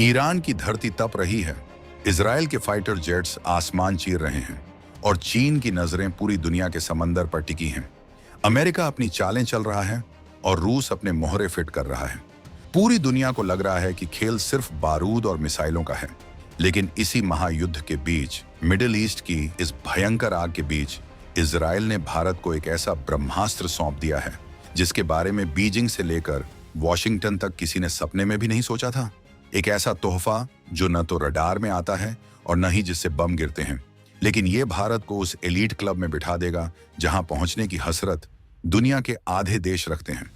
Iran की धरती तप रही है, इजराइल के फाइटर जेट्स आसमान चीर रहे हैं और चीन की नजरें पूरी दुनिया के समंदर पर टिकी हैं। अमेरिका अपनी चालें चल रहा है और रूस अपने मोहरे फिट कर रहा है। पूरी दुनिया को लग रहा है कि खेल सिर्फ बारूद और मिसाइलों का है। लेकिन इसी महायुद्ध के बीच, मिडिल ईस्ट की इस भयंकर आग के बीच, इजराइल ने भारत को एक ऐसा ब्रह्मास्त्र सौंप दिया है जिसके बारे में बीजिंग से लेकर वॉशिंगटन तक किसी ने सपने में भी नहीं सोचा था। एक ऐसा तोहफा जो न तो रडार में आता है और न ही जिससे बम गिरते हैं, लेकिन ये भारत को उस एलीट क्लब में बिठा देगा जहां पहुंचने की हसरत दुनिया के आधे देश रखते हैं।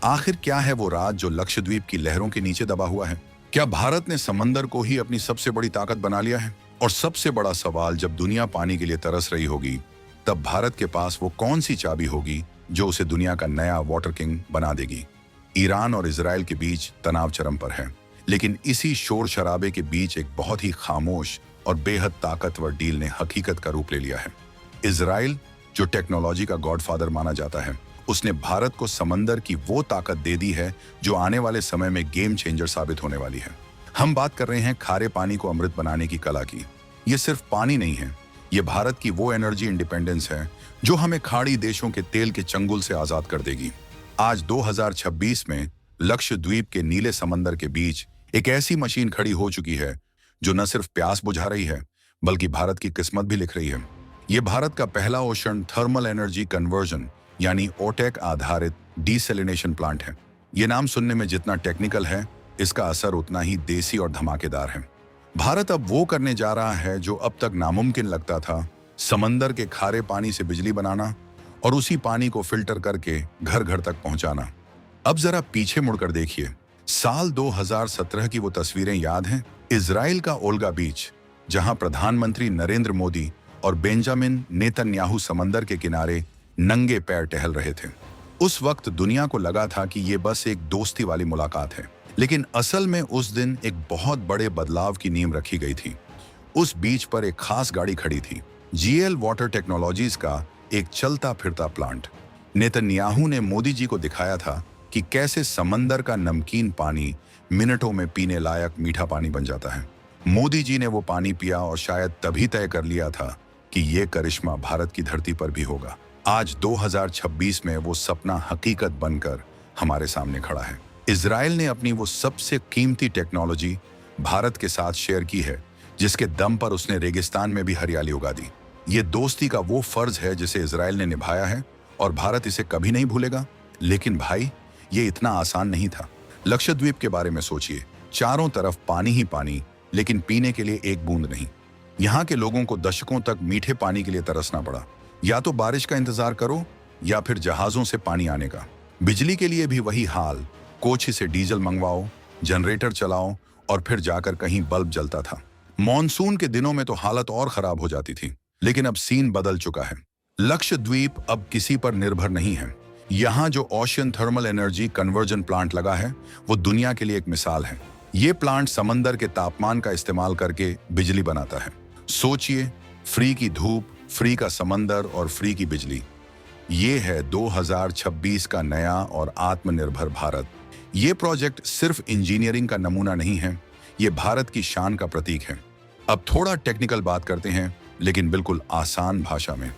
आखिर क्या है वो राज जो लक्षद्वीप की लहरों के नीचे दबा हुआ है? क्या भारत ने समंदर को ही अपनी सबसे बड़ी ताकत बना लिया है? और सबसे बड़ा सवाल, जब दुनिया पानी के लिए तरस रही होगी, तब भारत के पास वो कौन सी चाबी होगी जो उसे दुनिया का नया वाटर किंग बना देगी? ईरान और इजराइल के बीच तनाव चरम पर है, लेकिन इसी शोर शराबे के बीच एक बहुत ही खामोश और बेहद ताकतवर डील ने हकीकत का रूप ले लिया है। इजराइल, जो टेक्नोलॉजी का गॉडफादर माना जाता है, उसने भारत को समंदर की वो ताकत दे दी है जो आने वाले समय में गेम चेंजर साबित होने वाली है। हम बात कर रहे हैं खारे पानी को अमृत बनाने की कला की। ये सिर्फ पानी नहीं है, ये भारत की वो एनर्जी इंडिपेंडेंस है जो हमें खाड़ी देशों के तेल के चंगुल से आजाद कर देगी। आज 2026 में लक्षद्वीप के नीले समंदर के बीच एक ऐसी मशीन खड़ी हो चुकी है जो न सिर्फ प्यास बुझा रही है, बल्कि भारत की किस्मत भी लिख रही है। ये भारत का पहला ओशन थर्मल एनर्जी कन्वर्जन यानी ओटेक आधारित डीसेलिनेशन प्लांट है। ये नाम सुनने में जितना टेक्निकल है, इसका असर उतना ही देसी और धमाकेदार है। भारत अब वो करने जा रहा है जो अब तक नामुमकिन लगता था, समंदर के खारे पानी से बिजली बनाना और उसी पानी को फिल्टर करके घर घर तक पहुंचाना। अब जरा पीछे मुड़कर देखिए, साल 2017 की वो तस्वीरें याद हैं? इजराइल का ओल्गा बीच, जहां प्रधानमंत्री नरेंद्र मोदी और बेंजामिन नेतन्याहू समंदर के किनारे नंगे पैर टहल रहे थे। उस वक्त दुनिया को लगा था कि ये बस एक दोस्ती वाली मुलाकात है, लेकिन असल में उस दिन एक बहुत बड़े बदलाव की नींव रखी गई थी। उस बीच पर एक खास गाड़ी खड़ी थी, जीएल वाटर टेक्नोलॉजीज का एक चलता फिरता प्लांट। नेतन्याहू ने मोदी जी को दिखाया था कि कैसे समंदर का नमकीन पानी मिनटों में पीने लायक मीठा पानी बन जाता है। मोदी जी ने वो पानी पिया और शायद तभी तय कर लिया था कि ये करिश्मा भारत की धरती पर भी होगा। आज 2026 में वो सपना हकीकत बनकर हमारे सामने खड़ा है। इजराइल ने अपनी वो सबसे कीमती टेक्नोलॉजी भारत के साथ शेयर की है, जिसके दम पर उसने रेगिस्तान में भी हरियाली उगा दी। ये दोस्ती का वो फर्ज है जिसे इजराइल ने निभाया है और भारत इसे कभी नहीं भूलेगा। लेकिन भाई, ये इतना आसान नहीं था। लक्षद्वीप के बारे में सोचिए, चारों तरफ पानी ही पानी, लेकिन पीने के लिए एक बूंद नहीं। यहाँ के लोगों को दशकों तक मीठे पानी के लिए तरसना पड़ा। या तो बारिश का इंतजार करो या फिर जहाजों से पानी आने का। बिजली के लिए भी वही हाल, कोची से डीजल मंगवाओ, जनरेटर चलाओ और फिर जाकर कहीं बल्ब जलता था। मॉनसून के दिनों में तो हालत और खराब हो जाती थी। लेकिन अब सीन बदल चुका है। लक्षद्वीप अब किसी पर निर्भर नहीं है। यहाँ जो ocean thermal energy conversion plant लगा है, वो दुनिया के लिए एक मिसाल है। ये प्लांट समंदर के तापमान का इस्तेमाल करके बिजली बनाता है। सोचिए, फ्री की धूप, फ्री का समंदर और फ्री की बिजली। ये है 2026 का नया और आत्मनिर्भर भारत। ये प्रोजेक्ट सिर्फ इंजीनियरिंग का नमूना नहीं है, ये भारत की शान का प्रतीक है। अब थोड़ा टेक्निकल बात करते हैं, लेकिन बिल्कुल आसान भाषा में।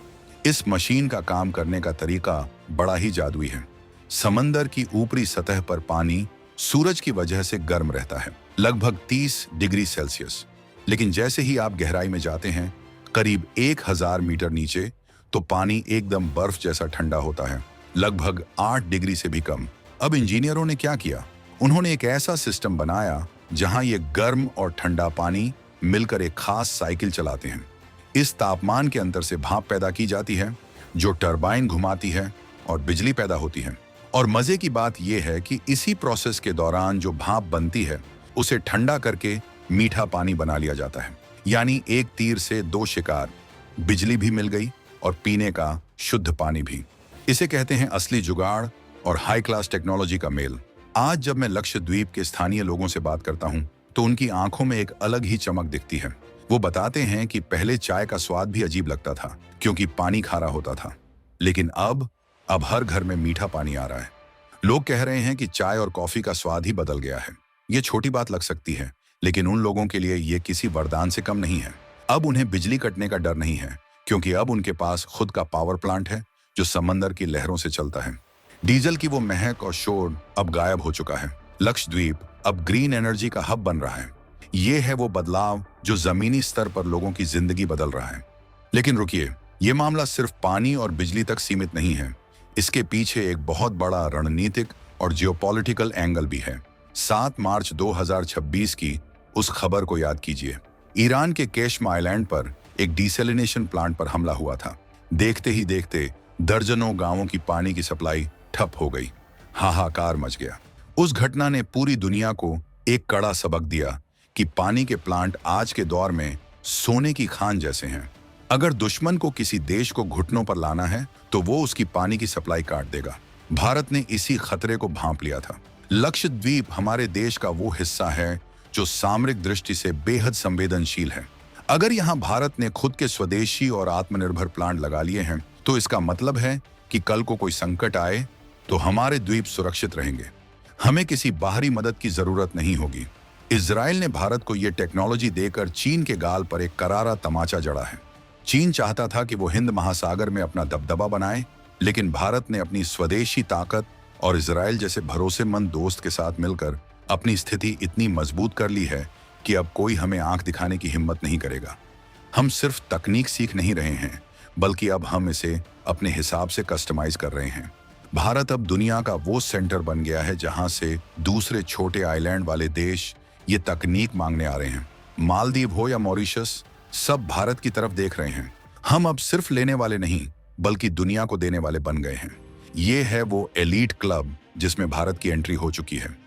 इस मशीन का काम करने का तरीका बड़ा ही जादुई है। समंदर की ऊपरी सतह पर पानी सूरज की वजह से गर्म रहता है, लगभग 30 डिग्री सेल्सियस। लेकिन जैसे ही आप गहराई में जाते हैं, करीब 1000 मीटर नीचे, तो पानी एकदम बर्फ जैसा ठंडा होता है, लगभग 8 डिग्री से भी कम। अब इंजीनियरों ने क्या किया? उन्होंने एक ऐसा सिस्टम बनाया जहां ये गर्म और ठंडा पानी मिलकर एक खास साइकिल चलाते हैं। इस तापमान के अंतर से भाप पैदा की जाती है, जो टरबाइन घुमाती है और बिजली पैदा होती है। और मजे की बात यह है कि इसी प्रोसेस के दौरान जो भाप बनती है, उसे ठंडा करके मीठा पानी बना लिया जाता है। यानी एक तीर से दो शिकार, बिजली भी मिल गई और पीने का शुद्ध पानी भी। इसे कहते हैं असली जुगाड़ और हाई क्लास टेक्नोलॉजी का मेल। आज जब मैं लक्षद्वीप के स्थानीय लोगों से बात करता हूं, तो उनकी आंखों में एक अलग ही चमक दिखती है। वो बताते हैं कि पहले चाय का स्वाद भी अजीब लगता था क्योंकि पानी खारा होता था, लेकिन अब हर घर में मीठा पानी आ रहा है। लोग कह रहे हैं कि चाय और कॉफी का स्वाद ही बदल गया है। ये छोटी बात लग सकती है, लेकिन उन लोगों के लिए ये किसी वरदान से कम नहीं है। अब उन्हें बिजली कटने का डर नहीं है, क्योंकि अब उनके पास खुद का पावर प्लांट है जो समंदर की लहरों से चलता है। डीजल की वो महक और शोर अब गायब हो चुका है। लक्षद्वीप अब ग्रीन एनर्जी का हब बन रहा है। ये है वो बदलाव जो जमीनी स्तर पर लोगों की जिंदगी बदल रहा है। लेकिन रुकिए, ये मामला सिर्फ पानी और बिजली तक सीमित नहीं है। इसके पीछे एक बहुत बड़ा रणनीतिक और जियोपॉलिटिकल एंगल भी है। 7 मार्च 2026 की उस खबर को याद कीजिए। ईरान के केशम आइलैंड पर एक डिसैलिनेशन प्लांट पर हमला हुआ था। देखते ही देखते दर्जनों गांवों की पानी की सप्लाई ठप हो गई। हाहाकार मच गया। उस घटना ने पूरी दुनिया को एक कड़ा सबक दिया कि पानी के प्लांट आज के दौर में सोने की खान जैसे हैं। अगर दुश्मन को किसी देश को घुटनों पर लाना है तो वो उसकी पानी की सप्लाई काट देगा। भारत ने इसी खतरे को भांप लिया था। लक्षद्वीप हमारे देश का वो हिस्सा है जो सामरिक दृष्टि से बेहद संवेदनशील है। अगर यहाँ भारत ने खुद के स्वदेशी और आत्मनिर्भर प्लांट लगा लिए हैं तो इसका मतलब है कि कल को कोई संकट आए तो हमारे द्वीप सुरक्षित रहेंगे। हमें किसी बाहरी मदद की जरूरत नहीं होगी। इजराइल ने भारत को यह टेक्नोलॉजी देकर चीन के गाल पर एक करारा तमाचा जड़ा है। चीन चाहता था कि वो हिंद महासागर में अपना दबदबा बनाए, लेकिन भारत ने अपनी स्वदेशी ताकत और इजराइल जैसे भरोसेमंद दोस्त के साथ मिलकर अपनी स्थिति इतनी मजबूत कर ली है कि अब कोई हमें आंख दिखाने की हिम्मत नहीं करेगा। हम सिर्फ तकनीक सीख नहीं रहे हैं, बल्कि अब हम इसे अपने हिसाब से कस्टमाइज कर रहे हैं। भारत अब दुनिया का वो सेंटर बन गया है जहां से दूसरे छोटे आइलैंड वाले देश ये तकनीक मांगने आ रहे हैं। मालदीव हो या मॉरिशस, सब भारत की तरफ देख रहे हैं। हम अब सिर्फ लेने वाले नहीं, बल्कि दुनिया को देने वाले बन गए हैं। ये है वो एलीट क्लब जिसमें भारत की एंट्री हो चुकी है।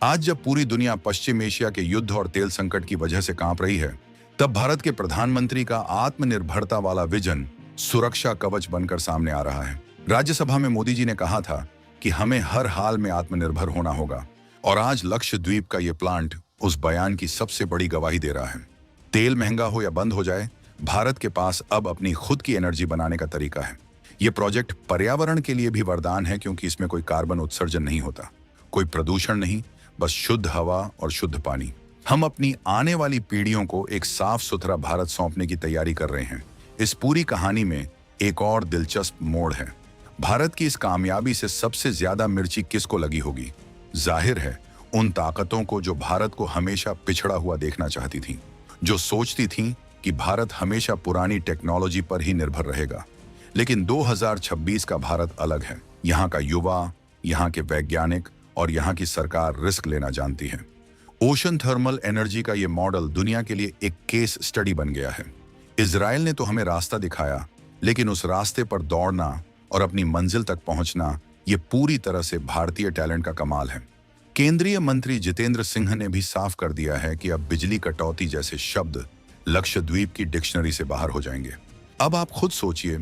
आज जब पूरी दुनिया पश्चिम एशिया के युद्ध और तेल संकट की वजह से कांप रही है, तब भारत के प्रधानमंत्री का आत्मनिर्भरता वाला विजन सुरक्षा कवच बनकर सामने आ रहा है। राज्यसभा में मोदी जी ने कहा था कि हमें हर हाल में आत्मनिर्भर होना होगा, और आज लक्षद्वीप का ये प्लांट उस बयान की सबसे बड़ी गवाही दे रहा है। तेल महंगा हो या बंद हो जाए, भारत के पास अब अपनी खुद की एनर्जी बनाने का तरीका है। ये प्रोजेक्ट पर्यावरण के लिए भी वरदान है, क्योंकि इसमें कोई कार्बन उत्सर्जन नहीं होता, कोई प्रदूषण नहीं, बस शुद्ध हवा और शुद्ध पानी। हम अपनी आने वाली पीढ़ियों को एक साफ सुथरा भारत सौंपने की तैयारी कर रहे हैं। इस पूरी कहानी में एक और दिलचस्प मोड़ है। भारत की इस कामयाबी से सबसे ज्यादा मिर्ची किसको लगी होगी? जाहिर है उन ताकतों को जो भारत को हमेशा पिछड़ा हुआ देखना चाहती थीं, जो सोचती थीं कि भारत हमेशा पुरानी टेक्नोलॉजी पर ही निर्भर रहेगा। लेकिन 2026 का भारत अलग है। यहाँ का युवा, यहाँ के वैज्ञानिक और यहाँ की सरकार रिस्क लेना जानती है। ओशन थर्मल एनर्जी का ये मॉडल दुनिया के लिए एक केस स्टडी बन गया है। इजराइल ने तो हमें रास्ता दिखाया, लेकिन उस रास्ते पर दौड़ना और अपनी मंजिल तक पहुंचना, ये पूरी तरह से भारतीय टैलेंट का कमाल है। केंद्रीय मंत्री जितेंद्र सिंह ने भी साफ कर दिया है कि अब बिजली कटौती जैसे शब्द लक्षद्वीप की डिक्शनरी से बाहर हो जाएंगे। अब आप खुद सोचिए,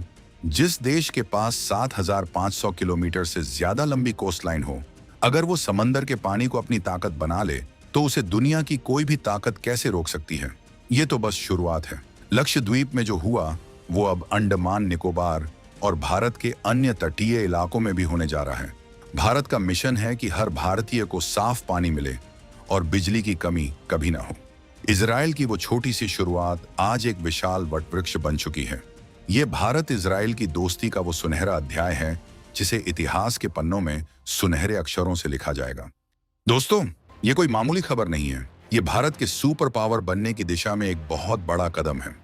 जिस देश के पास 7,500 किलोमीटर से ज्यादा लंबी कोस्टलाइन हो, अगर वो समंदर के पानी को अपनी ताकत बना ले, तो उसे दुनिया की कोई भी ताकत कैसे रोक सकती है? ये तो बस शुरुआत है। लक्षद्वीप में जो हुआ वो अब अंडमान निकोबार और भारत के अन्य तटीय इलाकों में भी होने जा रहा है। भारत का मिशन है कि हर भारतीय को साफ पानी मिले और बिजली की कमी कभी ना हो। इजराइल की वो छोटी सी शुरुआत आज एक विशाल वटवृक्ष बन चुकी है। ये भारत इजराइल की दोस्ती का वो सुनहरा अध्याय है जिसे इतिहास के पन्नों में सुनहरे अक्षरों से लिखा जाएगा। दोस्तों, ये कोई मामूली खबर नहीं है। ये भारत के सुपर पावर बनने की दिशा में एक बहुत बड़ा कदम है।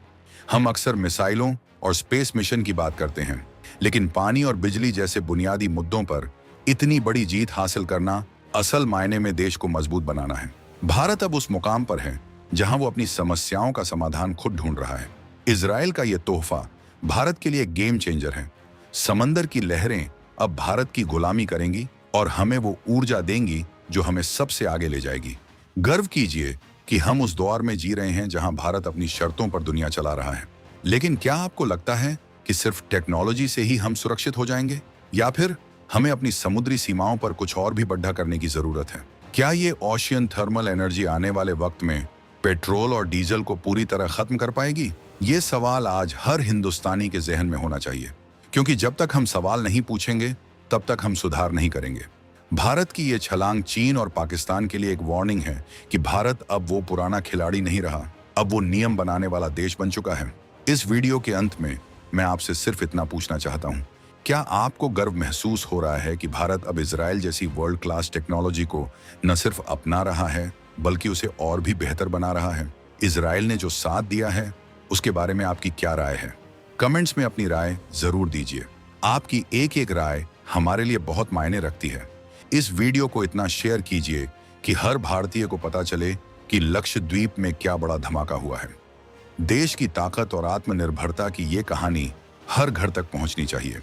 हम अक्सर मिसाइलों और स्पेस मिशन की बात करते हैं, लेकिन पानी और बिजली जैसे बुनियादी मुद्दों पर इतनी बड़ी जीत हासिल करना असल मायने में देश को मजबूत बनाना है। भारत अब उस मुकाम पर है जहां वो अपनी समस्याओं का समाधान खुद ढूंढ रहा है। इजराइल का यह तोहफा भारत के लिए गेम चेंजर है। समंदर की लहरें अब भारत की गुलामी करेंगी और हमें वो ऊर्जा देंगी जो हमें सबसे आगे ले जाएगी। गर्व कीजिए कि हम उस दौर में जी रहे हैं जहां भारत अपनी शर्तों पर दुनिया चला रहा है। लेकिन क्या आपको लगता है कि सिर्फ टेक्नोलॉजी से ही हम सुरक्षित हो जाएंगे, या फिर हमें अपनी समुद्री सीमाओं पर कुछ और भी बढ़ा करने की जरूरत है? क्या ये ओशियन थर्मल एनर्जी आने वाले वक्त में पेट्रोल और डीजल को पूरी तरह खत्म कर पाएगी? ये सवाल आज हर हिंदुस्तानी के जहन में होना चाहिए, क्योंकि जब तक हम सवाल नहीं पूछेंगे तब तक हम सुधार नहीं करेंगे। भारत की ये छलांग चीन और पाकिस्तान के लिए एक वार्निंग है कि भारत अब वो पुराना खिलाड़ी नहीं रहा, अब वो नियम बनाने वाला देश बन चुका है। इस वीडियो के अंत में मैं आपसे सिर्फ इतना पूछना चाहता हूँ, क्या आपको गर्व महसूस हो रहा है कि भारत अब इजराइल जैसी वर्ल्ड क्लास टेक्नोलॉजी को न सिर्फ अपना रहा है बल्कि उसे और भी बेहतर बना रहा है? इजराइल ने जो साथ दिया है उसके बारे में आपकी क्या राय है? कमेंट्स में अपनी राय जरूर दीजिए। आपकी एक एक राय हमारे लिए बहुत मायने रखती है। इस वीडियो को इतना शेयर कीजिए कि हर भारतीय को पता चले कि लक्षद्वीप में क्या बड़ा धमाका हुआ है। देश की ताकत और आत्मनिर्भरता की ये कहानी हर घर तक पहुंचनी चाहिए।